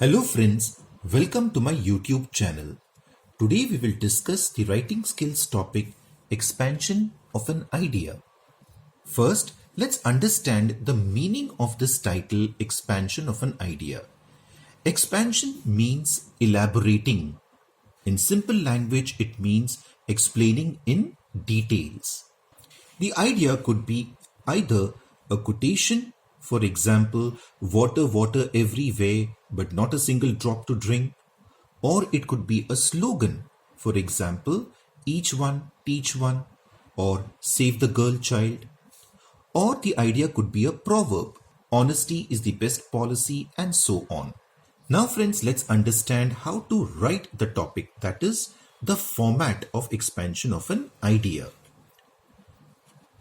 Hello friends, welcome to my YouTube channel. Today we will discuss the writing skills topic expansion of an idea. First, let's understand the meaning of this title expansion of an idea. Expansion means elaborating. In simple language, it means explaining in details. The idea could be either a quotation, for example, water, water everywhere, but not a single drop to drink, or it could be a slogan, for example, each one, teach one, or save the girl child. Or the idea could be a proverb, honesty is the best policy, and so on. Now, friends, let's understand how to write the topic, that is, the format of expansion of an idea.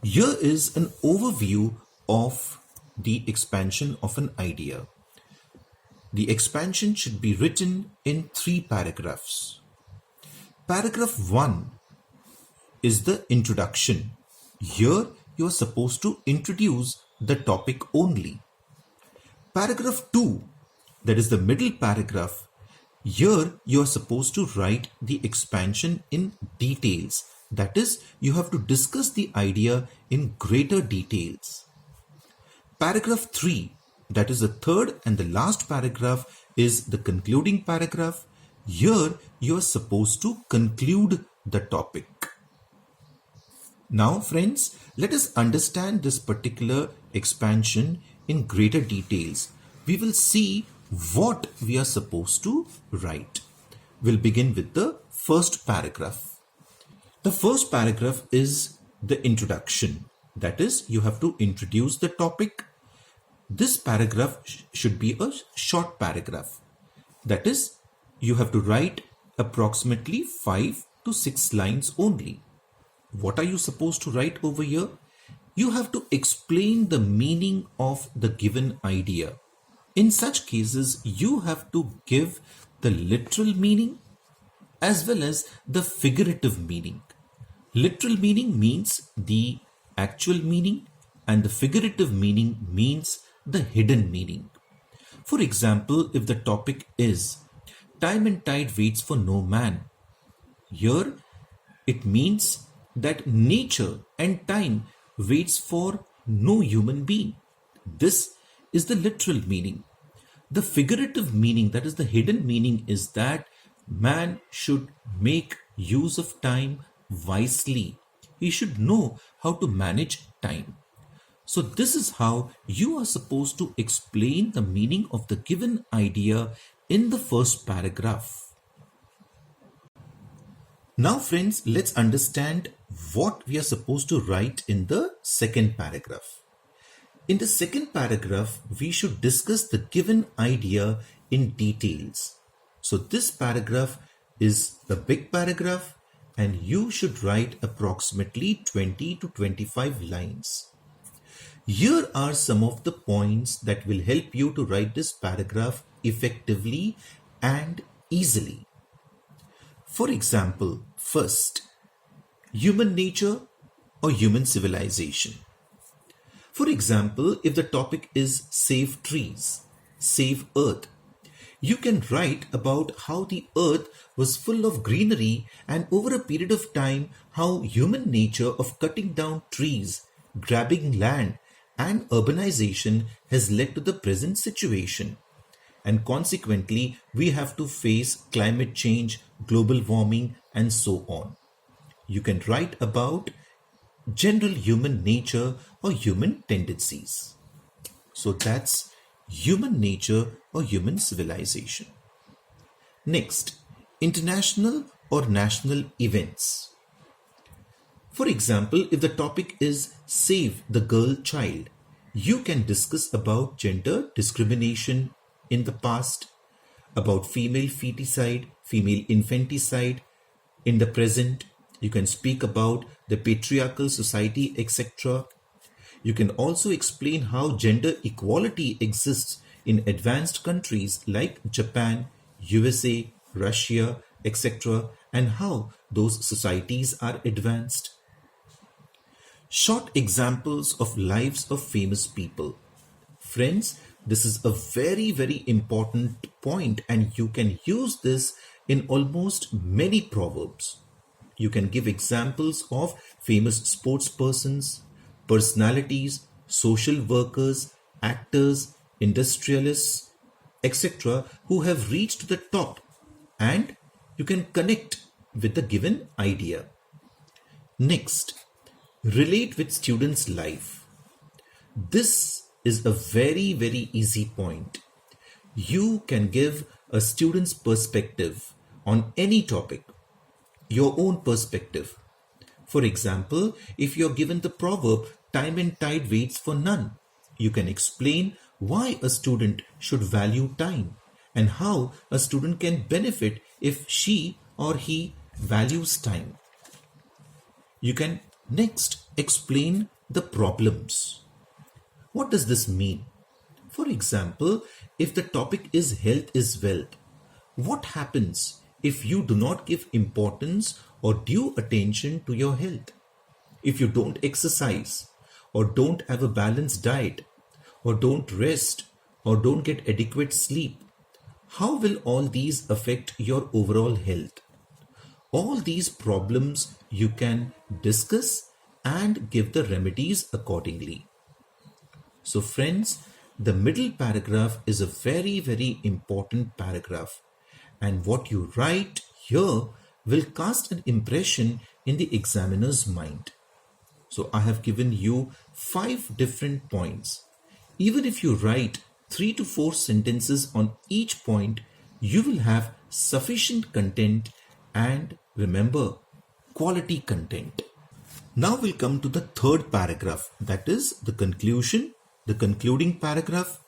Here is an overview of the expansion of an idea. The expansion should be written in 3 paragraphs. Paragraph 1 is the introduction. Here you are supposed to introduce the topic only. Paragraph 2, that is the middle paragraph. Here you are supposed to write the expansion in details. That is, you have to discuss the idea in greater details. Paragraph 3, that is the third and the last paragraph, is the concluding paragraph. Here you are supposed to conclude the topic. Now friends, let us understand this particular expansion in greater details. We will see what we are supposed to write. We'll begin with the first paragraph. The first paragraph is the introduction. That is, you have to introduce the topic. This paragraph should be a short paragraph. That is, you have to write approximately 5 to 6 lines only. What are you supposed to write over here? You have to explain the meaning of the given idea. In such cases, you have to give the literal meaning as well as the figurative meaning. Literal meaning means the actual meaning, and the figurative meaning means the hidden meaning. For example, if the topic is time and tide waits for no man, here it means that nature and time waits for no human being. This is the literal meaning. The figurative meaning, that is the hidden meaning, is that man should make use of time wisely. He should know how to manage time. So this is how you are supposed to explain the meaning of the given idea in the first paragraph. Now friends, let's understand what we are supposed to write in the second paragraph. In the second paragraph, we should discuss the given idea in details. So this paragraph is a big paragraph and you should write approximately 20 to 25 lines. Here are some of the points that will help you to write this paragraph effectively and easily. For example, first, human nature or human civilization. For example, if the topic is save trees, save earth, you can write about how the earth was full of greenery and over a period of time how human nature of cutting down trees, grabbing land and urbanization has led to the present situation. And consequently, we have to face climate change, global warming and so on. You can write about general human nature or human tendencies. So that's human nature or human civilization. Next, international or national events. For example, if the topic is save the girl child, you can discuss about gender discrimination in the past, about female feticide, female infanticide in the present. You can speak about the patriarchal society, etc. You can also explain how gender equality exists in advanced countries like Japan, USA, Russia, etc. and how those societies are advanced. Short examples of lives of famous people. Friends, This is a very, very important point, and you can use this in almost many proverbs. You can give examples of famous sports persons, personalities, social workers, actors, industrialists, etc., who have reached the top, and you can connect with the given idea. Next, relate with students' life. This is a very, very easy point. You can give a student's perspective on any topic, your own perspective. For example, if you're given the proverb, time and tide waits for none, you can explain why a student should value time and how a student can benefit if she or he values time. You can next explain the problems. What does this mean? For example, if the topic is health is wealth, what happens if you do not give importance or due attention to your health? If you don't exercise, or don't have a balanced diet, or don't rest, or don't get adequate sleep, how will all these affect your overall health? All these problems you can discuss and give the remedies accordingly. So friends, the middle paragraph is a very, very important paragraph, and what you write here will cast an impression in the examiner's mind. So I have given you 5 different points. Even if you write 3 to 4 sentences on each point, you will have sufficient content, and remember, quality content. Now we'll come to the third paragraph, that is the conclusion, the concluding paragraph.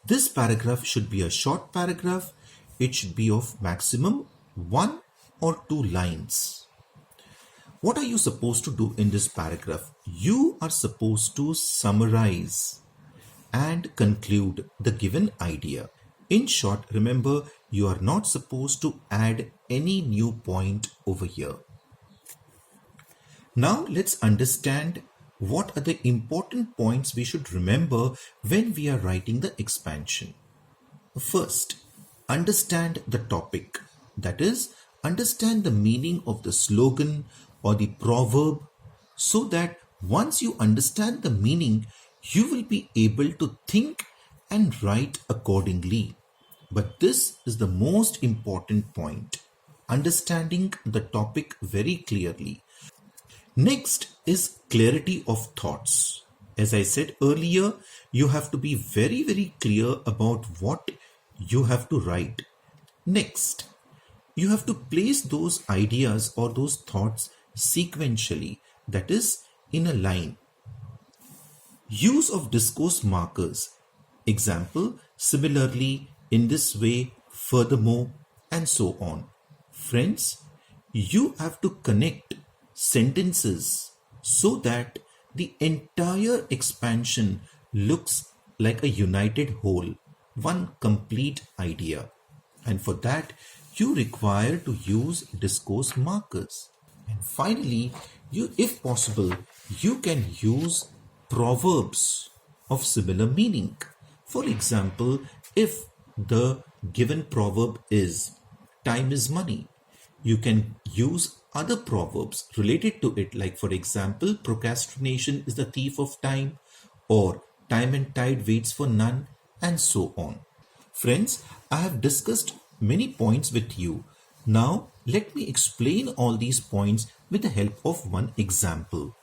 This paragraph should be a short paragraph. It should be of maximum 1 or 2 lines. What are you supposed to do in this paragraph? You are supposed to summarize and conclude the given idea. In short, remember, you are not supposed to add any new point over here. Now let's understand what are the important points we should remember when we are writing the expansion. First, understand the topic. That is, understand the meaning of the slogan or the proverb, so that once you understand the meaning, you will be able to think and write accordingly. But this is the most important point, understanding the topic very clearly. Next is clarity of thoughts. As I said earlier, you have to be very, very clear about what you have to write. Next, you have to place those ideas or those thoughts sequentially, that is, in a line. Use of discourse markers. Example, similarly, in this way, furthermore, and so on. Friends, you have to connect sentences so that the entire expansion looks like a united whole, one complete idea. And for that, you require to use discourse markers. And finally, if possible, you can use proverbs of similar meaning. For example, if the given proverb is time is money, you can use other proverbs related to it, like for example, procrastination is the thief of time, or time and tide waits for none, and so on. Friends, I have discussed many points with you. Now, let me explain all these points with the help of one example.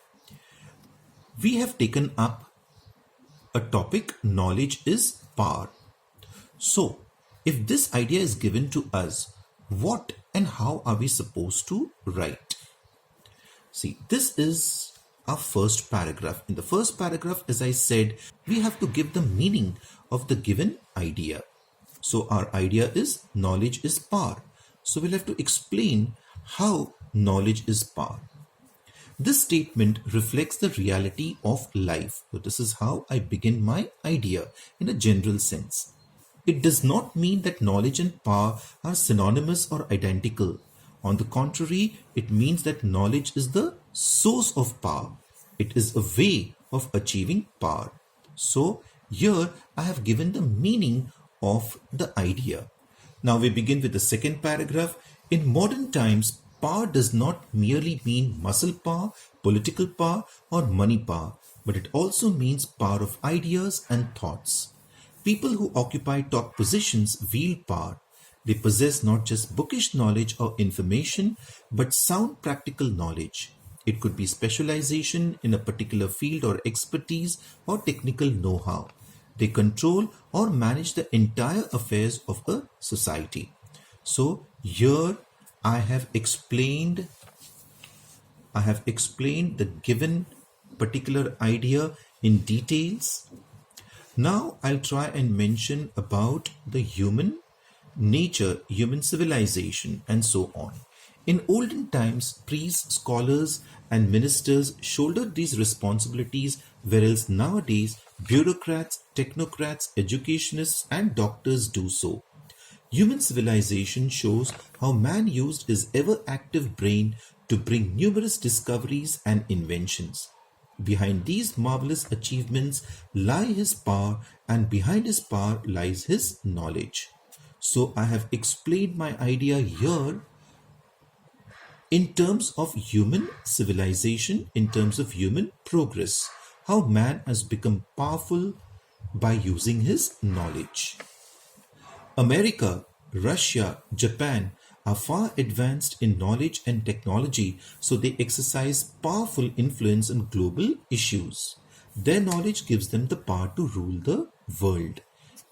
We have taken up a topic, knowledge is power. So, if this idea is given to us, what and how are we supposed to write? See, this is our first paragraph. In the first paragraph, as I said, we have to give the meaning of the given idea. So our idea is knowledge is power. So we'll have to explain how knowledge is power. This statement reflects the reality of life. So this is how I begin my idea in a general sense. It does not mean that knowledge and power are synonymous or identical. On the contrary, it means that knowledge is the source of power. It is a way of achieving power. So Here I have given the meaning of the idea. Now we begin with the second paragraph. In modern times, power does not merely mean muscle power, political power, or money power, but it also means power of ideas and thoughts. People who occupy top positions wield power. They possess not just bookish knowledge or information, but sound practical knowledge. It could be specialization in a particular field or expertise or technical know how. They control or manage the entire affairs of a society. So here I have explained the given particular idea in details. Now I'll try and mention about the human nature, human civilization, and so on. In olden times, priests, scholars, and ministers shouldered these responsibilities, whereas nowadays, bureaucrats, technocrats, educationists, and doctors do so. Human civilization shows how man used his ever active brain to bring numerous discoveries and inventions. Behind these marvelous achievements lie his power, and behind his power lies his knowledge. So I have explained my idea here in terms of human civilization, in terms of human progress, how man has become powerful by using his knowledge. America, Russia, Japan are far advanced in knowledge and technology, so they exercise powerful influence on global issues. Their knowledge gives them the power to rule the world.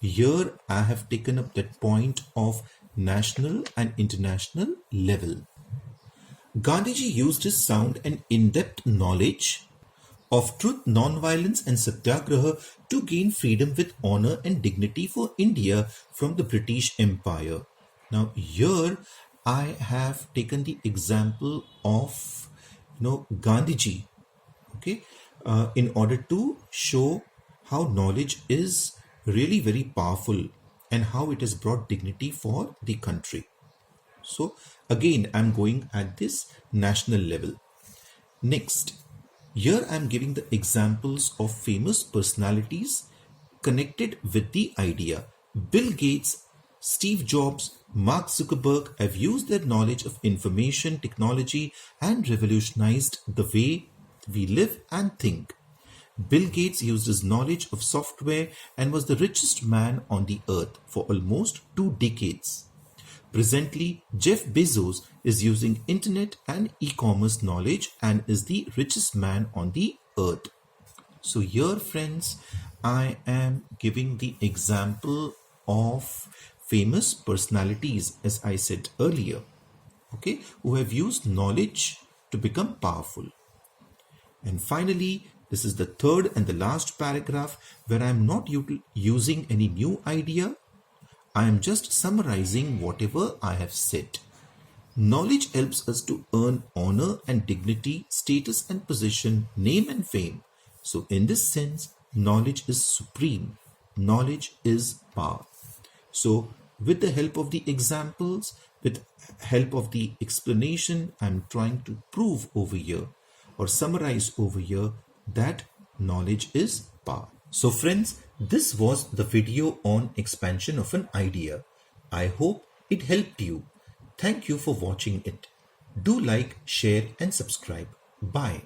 Here I have taken up that point of national and international level. Gandhiji used his sound and in-depth knowledge of truth, non-violence and satyagraha to gain freedom with honor and dignity for India from the British Empire. Now here I have taken the example of Gandhiji, okay, in order to show how knowledge is really very powerful and how it has brought dignity for the country. So again, I'm going at this national level. Next, here I'm giving the examples of famous personalities connected with the idea. Bill Gates, Steve Jobs, Mark Zuckerberg have used their knowledge of information technology and revolutionized the way we live and think. Bill Gates used his knowledge of software and was the richest man on the earth for almost 2 decades. Presently, Jeff Bezos is using internet and e-commerce knowledge and is the richest man on the earth. So here, friends, I am giving the example of famous personalities, as I said earlier, okay, who have used knowledge to become powerful. And finally, this is the third and the last paragraph where I am not using any new idea. I am just summarizing whatever I have said. Knowledge helps us to earn honor and dignity, status and position, name and fame. So in this sense, knowledge is supreme. Knowledge is power. So with the help of the examples, with help of the explanation, I'm trying to prove over here or summarize over here that knowledge is power. So friends, this was the video on expansion of an idea. I hope it helped you. Thank you for watching it. Do like, share and subscribe. Bye.